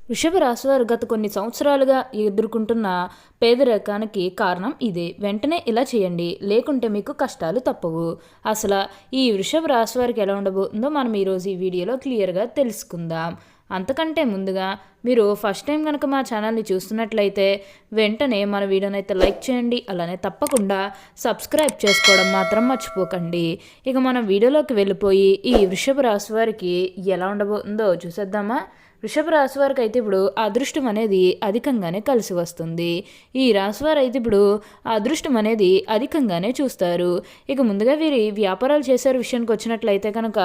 వృషభ రాశి వారు గత కొన్ని సంవత్సరాలుగా ఎదుర్కొంటున్న పేదరికానికి కారణం ఇదే. వెంటనే ఇలా చేయండి, లేకుంటే మీకు కష్టాలు తప్పవు. అసలు ఈ వృషభ రాశి వారికి ఎలా ఉండబోతుందో మనం ఈరోజు ఈ వీడియోలో క్లియర్గా తెలుసుకుందాం. అంతకంటే ముందుగా మీరు ఫస్ట్ టైం కనుక మా ఛానల్ని చూస్తున్నట్లయితే వెంటనే మన వీడియోని అయితే లైక్ చేయండి, అలానే తప్పకుండా సబ్స్క్రైబ్ చేసుకోవడం మాత్రం మర్చిపోకండి. ఇక మనం వీడియోలోకి వెళ్ళిపోయి ఈ వృషభ రాశి వారికి ఎలా ఉండబోతుందో చూసేద్దామా. వృషభ రాశి వారికి అయితే ఇప్పుడు అదృష్టం అనేది అధికంగానే కలిసి వస్తుంది. ఈ రాశి వారు అయితే ఇప్పుడు అదృష్టం అనేది అధికంగానే చూస్తారు. ఇక ముందుగా వీరి వ్యాపారాలు చేసే విషయానికి వచ్చినట్లయితే కనుక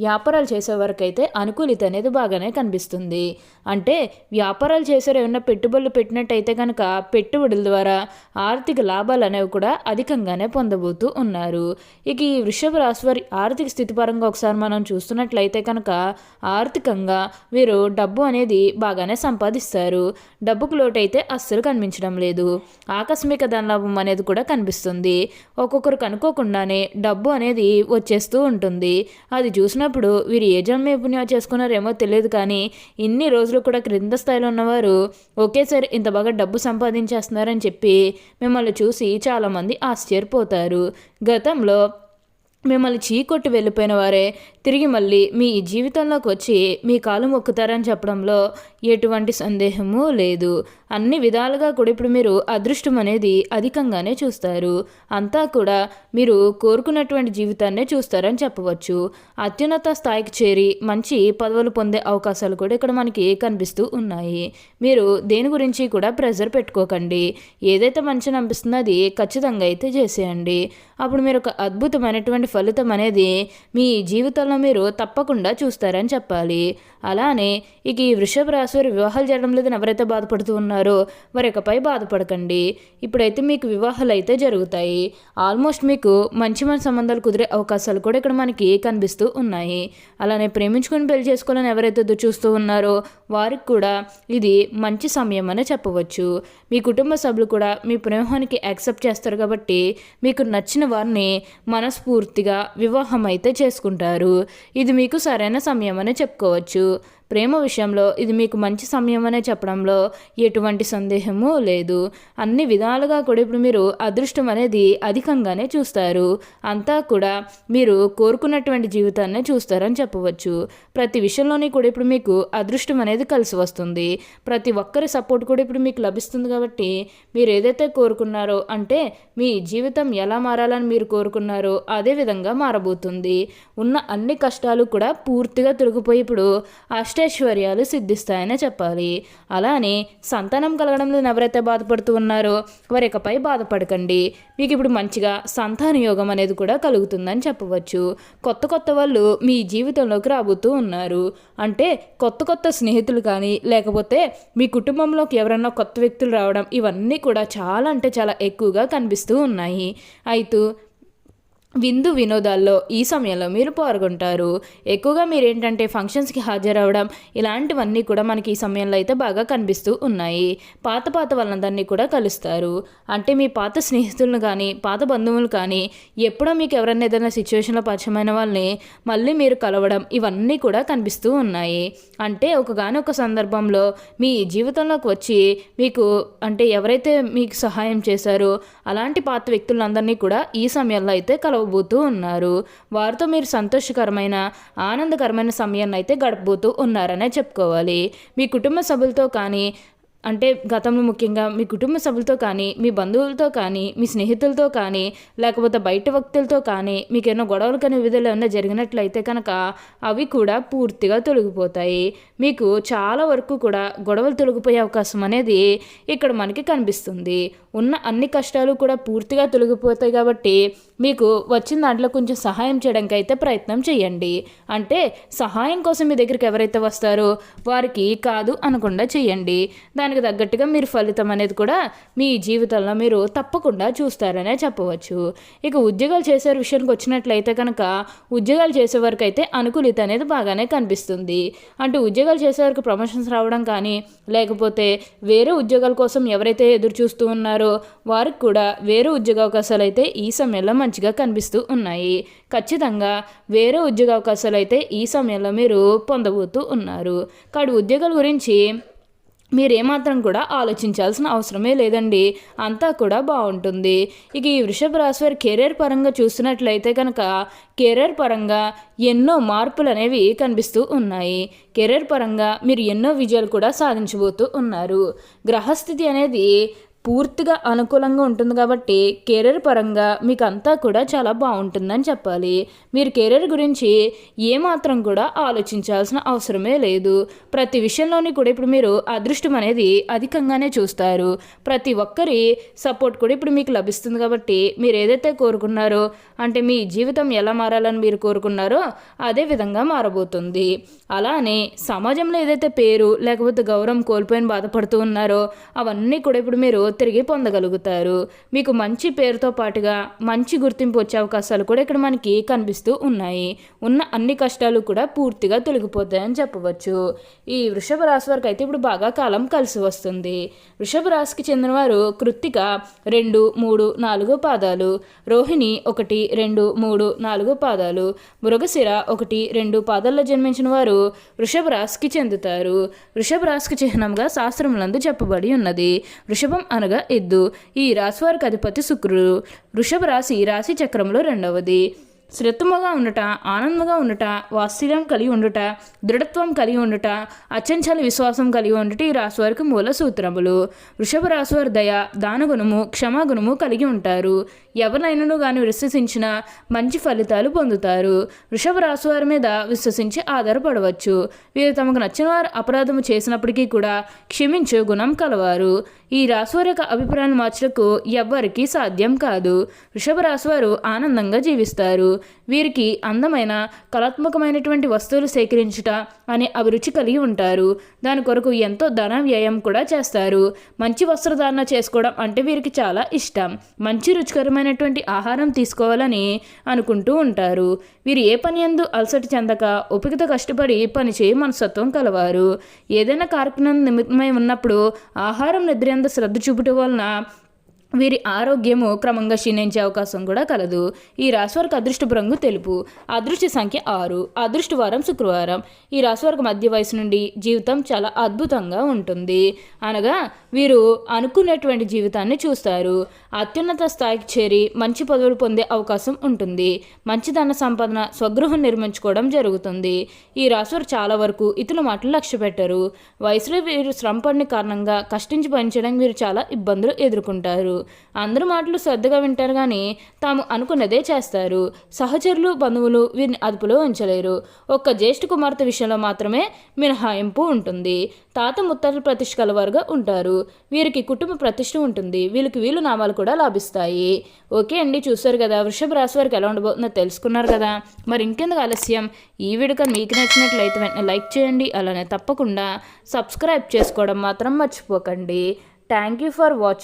వ్యాపారాలు చేసే వరకు అయితే అనుకూలిత అనేది బాగానే కనిపిస్తుంది. అంటే వ్యాపారాలు చేసే ఏమన్నా పెట్టుబడులు పెట్టినట్టయితే కనుక పెట్టుబడుల ద్వారా ఆర్థిక లాభాలు అనేవి కూడా అధికంగానే పొందబోతూ ఉన్నారు. ఇక ఈ వృషభ రాశి వారి ఆర్థిక స్థితి పరంగా ఒకసారి మనం చూస్తున్నట్లయితే కనుక ఆర్థికంగా వీరు డబ్బు అనేది బాగానే సంపాదిస్తారు. డబ్బుకు లోటు అయితే అస్సలు కనిపించడం లేదు. ఆకస్మిక ధనలాభం అనేది కూడా కనిపిస్తుంది. ఒక్కొక్కరికి అనుకోకుండానే డబ్బు అనేది వచ్చేస్తూ ఉంటుంది. అది చూసినప్పుడు వీరు ఏ జన్మ పుణ్యం చేసుకున్నారేమో తెలియదు, కానీ ఇన్ని రోజులు కూడా క్రింద స్థాయిలో ఉన్నవారు ఒకేసారి ఇంత బాగా డబ్బు సంపాదించేస్తున్నారని చెప్పి మిమ్మల్ని చూసి చాలామంది ఆశ్చర్యపోతారు. గతంలో మిమ్మల్ని చీకొట్టి వెళ్ళిపోయిన వారే తిరిగి మళ్ళీ మీ జీవితంలోకి వచ్చి మీ కాలు మొక్కుతారని చెప్పడంలో ఎటువంటి సందేహము లేదు. అన్ని విధాలుగా కూడా ఇప్పుడు మీరు అదృష్టం అనేది అధికంగానే చూస్తారు. అంతా కూడా మీరు కోరుకున్నటువంటి జీవితాన్నే చూస్తారని చెప్పవచ్చు. అత్యున్నత స్థాయికి చేరి మంచి పదవులు పొందే అవకాశాలు కూడా ఇక్కడ మనకి కనిపిస్తూ ఉన్నాయి. మీరు దేని గురించి కూడా ప్రెజర్ పెట్టుకోకండి. ఏదైతే మంచిని అనిపిస్తుందో అది ఖచ్చితంగా అయితే చేసేయండి. అప్పుడు మీరు ఒక అద్భుతమైనటువంటి ఫలితం అనేది మీ జీవితంలో మీరు తప్పకుండా చూస్తారని చెప్పాలి. అలానే ఇక ఈ వృషభ రాశి వారి వివాహాలు చేయడం లేదని ఎవరైతే బాధపడుతూ ఉన్నారో వారి ఇకపై బాధపడకండి. ఇప్పుడైతే మీకు వివాహాలు అయితే జరుగుతాయి. ఆల్మోస్ట్ మీకు మంచి మంచి సంబంధాలు కుదిరే అవకాశాలు కూడా ఇక్కడ మనకి కనిపిస్తూ ఉన్నాయి. అలానే ప్రేమించుకొని పెళ్లి చేసుకోవాలని ఎవరైతే ఎదురు చూస్తూ ఉన్నారో వారికి కూడా ఇది మంచి సమయం అనే చెప్పవచ్చు. మీ కుటుంబ సభ్యులు కూడా మీ ప్రేమానికి యాక్సెప్ట్ చేస్తారు కాబట్టి మీకు నచ్చిన వారిని మనస్ఫూర్తిగా వివాహం అయితే చేసుకుంటారు. ఇది మీకు సరైన సమయం అనే చెప్పుకోవచ్చు. ప్రేమ విషయంలో ఇది మీకు మంచి సమయం అనే చెప్పడంలో ఎటువంటి సందేహము లేదు. అన్ని విధాలుగా కూడా ఇప్పుడు మీరు అదృష్టం అనేది అధికంగానే చూస్తారు. అంతా కూడా మీరు కోరుకున్నటువంటి జీవితాన్ని చూస్తారని చెప్పవచ్చు. ప్రతి విషయంలోని కూడా ఇప్పుడు మీకు అదృష్టం అనేది కలిసి వస్తుంది. ప్రతి ఒక్కరి సపోర్ట్ కూడా ఇప్పుడు మీకు లభిస్తుంది. కాబట్టి మీరు ఏదైతే కోరుకున్నారో, అంటే మీ జీవితం ఎలా మారాలని మీరు కోరుకున్నారో అదే విధంగా మారబోతుంది. ఉన్న అన్ని కష్టాలు కూడా పూర్తిగా తొలగిపోయి ఇప్పుడు అష్టైశ్వర్యాలు సిద్ధిస్తాయనే చెప్పాలి. అలానే సంతానం కలగడంలో ఎవరైతే బాధపడుతూ ఉన్నారో వారి ఇకపై బాధపడకండి. మీకు ఇప్పుడు మంచిగా సంతాన యోగం అనేది కూడా కలుగుతుందని చెప్పవచ్చు. కొత్త కొత్త వాళ్ళు మీ జీవితంలోకి రాబోతూ ఉన్నారు. అంటే కొత్త కొత్త స్నేహితులు కానీ లేకపోతే మీ కుటుంబంలోకి ఎవరన్నా కొత్త వ్యక్తులు రావడం, ఇవన్నీ కూడా చాలా అంటే చాలా ఎక్కువగా కనిపిస్తూ ఉన్నాయి. అయితే విందు వినోదాల్లో ఈ సమయంలో మీరు పాల్గొంటారు. ఎక్కువగా మీరు ఏంటంటే ఫంక్షన్స్కి హాజరవడం, ఇలాంటివన్నీ కూడా మనకి ఈ సమయంలో అయితే బాగా కనిపిస్తూ ఉన్నాయి. పాత వాళ్ళందరినీ కూడా కలుస్తారు. అంటే మీ పాత స్నేహితులను కానీ పాత బంధువులు కానీ ఎప్పుడో మీకు ఎవరైనా ఏదైనా సిచ్యువేషన్లో పరిచయమైన వాళ్ళని మళ్ళీ మీరు కలవడం, ఇవన్నీ కూడా కనిపిస్తూ ఉన్నాయి. అంటే ఒకగానొక సందర్భంలో మీ జీవితంలోకి వచ్చి మీకు అంటే ఎవరైతే మీకు సహాయం చేశారో అలాంటి పాత వ్యక్తులందరినీ కూడా ఈ సమయంలో అయితే కలవబోతూ ఉన్నారు. వారితో మీరు సంతోషకరమైన ఆనందకరమైన సమయాన్ని అయితే గడపబోతూ ఉన్నారనే చెప్పుకోవాలి. మీ కుటుంబ సభ్యులతో కానీ, అంటే గతంలో ముఖ్యంగా మీ కుటుంబ సభ్యులతో కానీ, మీ బంధువులతో కానీ, మీ స్నేహితులతో కానీ, లేకపోతే బయట వ్యక్తులతో కానీ మీకు ఏమైనా గొడవలు కానీ విధులు ఏమైనా జరిగినట్లయితే కనుక అవి కూడా పూర్తిగా తొలగిపోతాయి. మీకు చాలా వరకు కూడా గొడవలు తొలగిపోయే అవకాశం అనేది ఇక్కడ మనకి కనిపిస్తుంది. ఉన్న అన్ని కష్టాలు కూడా పూర్తిగా తొలగిపోతాయి. కాబట్టి మీకు వచ్చిన దాంట్లో కొంచెం సహాయం చేయడానికి అయితే ప్రయత్నం చేయండి. అంటే సహాయం కోసం మీ దగ్గరికి ఎవరైతే వస్తారో వారికి కాదు అనకుండా చేయండి. దానికి తగ్గట్టుగా మీరు ఫలితం అనేది కూడా మీ జీవితంలో మీరు తప్పకుండా చూస్తారనే చెప్పవచ్చు. ఇక ఉద్యోగాలు చేసే విషయానికి వచ్చినట్లయితే కనుక ఉద్యోగాలు చేసే వరకు అయితే అనుకూలిత అనేది బాగానే కనిపిస్తుంది. అంటే ఉద్యోగాలు చేసే వరకు ప్రమోషన్స్ రావడం కానీ, లేకపోతే వేరే ఉద్యోగాల కోసం ఎవరైతే ఎదురు చూస్తూ ఉన్నారో వారికి కూడా వేరే ఉద్యోగ అవకాశాలు అయితే ఈ సమయంలో మంచిగా కనిపిస్తూ ఉన్నాయి. ఖచ్చితంగా వేరే ఉద్యోగ అవకాశాలు అయితే ఈ సమయంలో మీరు పొందబోతూ ఉన్నారు. కాబట్టి ఉద్యోగాల గురించి మీరేమాత్రం కూడా ఆలోచించాల్సిన అవసరమే లేదండి. అంతా కూడా బాగుంటుంది. ఇక ఈ వృషభ రాశి వారి కెరీర్ పరంగా చూస్తున్నట్లయితే కనుక కెరీర్ పరంగా ఎన్నో మార్పులు అనేవి కనిపిస్తూ ఉన్నాయి. కెరీర్ పరంగా మీరు ఎన్నో విజయాలు కూడా సాధించబోతూ ఉన్నారు. గ్రహస్థితి అనేది పూర్తిగా అనుకూలంగా ఉంటుంది కాబట్టి కెరీర్ పరంగా మీకు అంతా కూడా చాలా బాగుంటుందని చెప్పాలి. మీరు కెరీర్ గురించి ఏమాత్రం కూడా ఆలోచించాల్సిన అవసరమే లేదు. ప్రతి విషయంలోని కూడా ఇప్పుడు మీరు అదృష్టం అనేది అధికంగానే చూస్తారు. ప్రతి ఒక్కరి సపోర్ట్ కూడా ఇప్పుడు మీకు లభిస్తుంది కాబట్టి మీరు ఏదైతే కోరుకున్నారో అంటే మీ జీవితం ఎలా మారాలని మీరు కోరుకున్నారో అదే విధంగా మారబోతుంది. అలానే సమాజంలో ఏదైతే పేరు లేకపోతే గౌరవం కోల్పోయిన బాధపడుతూ ఉన్నారో అవన్నీ కూడా ఇప్పుడు మీరు తిరిగి పొందగలుగుతారు. మీకు మంచి పేరుతో పాటుగా మంచి గుర్తింపు వచ్చే అవకాశాలు కూడా ఇక్కడ మనకి కనిపిస్తూ ఉన్నాయి. ఉన్న అన్ని కష్టాలు కూడా పూర్తిగా తొలగిపోతాయని చెప్పవచ్చు. ఈ వృషభ రాశి వారికి అయితే ఇప్పుడు బాగా కాలం కలిసి వస్తుంది. వృషభ రాశికి చెందినవారు కృత్తిక 2, 3, 4 పాదాలు, రోహిణి 1, 2, 3, 4 పాదాలు, మృగశిర 1, 2 పాదాల్లో జన్మించిన వారు వృషభ రాశికి చెందుతారు. వృషభ రాశికి చిహ్నంగా శాస్త్రములందు చెప్పబడి ఉన్నది. వృషభం అనగా ఎద్దు. ఈ రాశి వారికి అధిపతి శుక్రుడు. వృషభ రాశి చక్రంలో 2వది. శ్రద్ధముగా ఉండుట, ఆనందంగా ఉండుట, వాత్సల్యం కలిగి ఉండుట, దృఢత్వం కలిగి ఉండుట, అచంచల విశ్వాసం కలిగి ఉండుట ఈ రాశి వారికి మూల సూత్రములు. వృషభ రాశి వారి దయ, దానగుణము, క్షమాగుణము కలిగి ఉంటారు. ఎవరినైనాను కానీ విశ్వసించిన మంచి ఫలితాలు పొందుతారు. వృషభ రాశి వారి మీద విశ్వసించి ఆధారపడవచ్చు. వీరు తమకు నచ్చిన వారు అపరాధము చేసినప్పటికీ కూడా క్షమించే గుణం కలవారు. ఈ రాశివారి యొక్క అభిప్రాయాన్ని మార్చడానికి ఎవ్వరికీ సాధ్యం కాదు. వృషభ రాశివారు ఆనందంగా జీవిస్తారు. వీరికి అందమైన కళాత్మకమైనటువంటి వస్తువులు సేకరించుట అనే అభిరుచి కలిగి ఉంటారు. దాని కొరకు ఎంతో ధన వ్యయం కూడా చేస్తారు. మంచి వస్త్రధారణ చేసుకోవడం అంటే వీరికి చాలా ఇష్టం. మంచి రుచికరమైనటువంటి ఆహారం తీసుకోవాలని అనుకుంటూ ఉంటారు. వీరు ఏ పని యందు అలసట చెందక ఓపికతో కష్టపడి పనిచేయ మనస్తత్వం కలవారు. ఏదైనా కార్యక్రమం నిమిత్తమై ఉన్నప్పుడు ఆహారం నిద్ర యందు శ్రద్ధ చూపటం వలన వీరి ఆరోగ్యము క్రమంగా క్షీణించే అవకాశం కూడా కలదు. ఈ రాశివారికి అదృష్టపు రంగు తెలుపు. అదృష్ట సంఖ్య 6. అదృష్ట వారం శుక్రవారం. ఈ రాశివారికి మధ్య వయసు నుండి జీవితం చాలా అద్భుతంగా ఉంటుంది. అనగా వీరు అనుకున్నటువంటి జీవితాన్ని చూస్తారు. అత్యున్నత స్థాయికి చేరి మంచి పదవులు పొందే అవకాశం ఉంటుంది. మంచి ధన సంపాదన, స్వగృహం నిర్మించుకోవడం జరుగుతుంది. ఈ రాశివారు చాలా వరకు ఇతరుల మాటలు లక్ష్య పెట్టరు. వయసులో వీరు శ్రమ పడిన కారణంగా కష్టించి పనిచేయడానికి వీరు చాలా ఇబ్బందులు ఎదుర్కొంటారు. అందరూ మాటలు శ్రద్ధగా వింటారు కానీ తాము అనుకున్నదే చేస్తారు. సహచరులు, బంధువులు వీరిని అదుపులో ఉంచలేరు. ఒక్క జ్యేష్ఠ కుమార్తె విషయంలో మాత్రమే మినహాయింపు ఉంటుంది. తాత ముత్తాతల ప్రతిష్ఠ కలవారుగా ఉంటారు. వీరికి కుటుంబ ప్రతిష్ఠ ఉంటుంది. వీళ్ళు నామాలు కూడా లాభిస్తాయి. ఓకే అండి, చూస్తారు కదా వృషభ రాశి వారికి ఎలా ఉండబోతుందో తెలుసుకున్నారు కదా. మరి ఇంకెందుకు ఆలస్యం, ఈ వీడియో మీకు నచ్చినట్లయితే వెంటనే లైక్ చేయండి. అలానే తప్పకుండా సబ్స్క్రైబ్ చేసుకోవడం మాత్రం మర్చిపోకండి. Thank you for watching.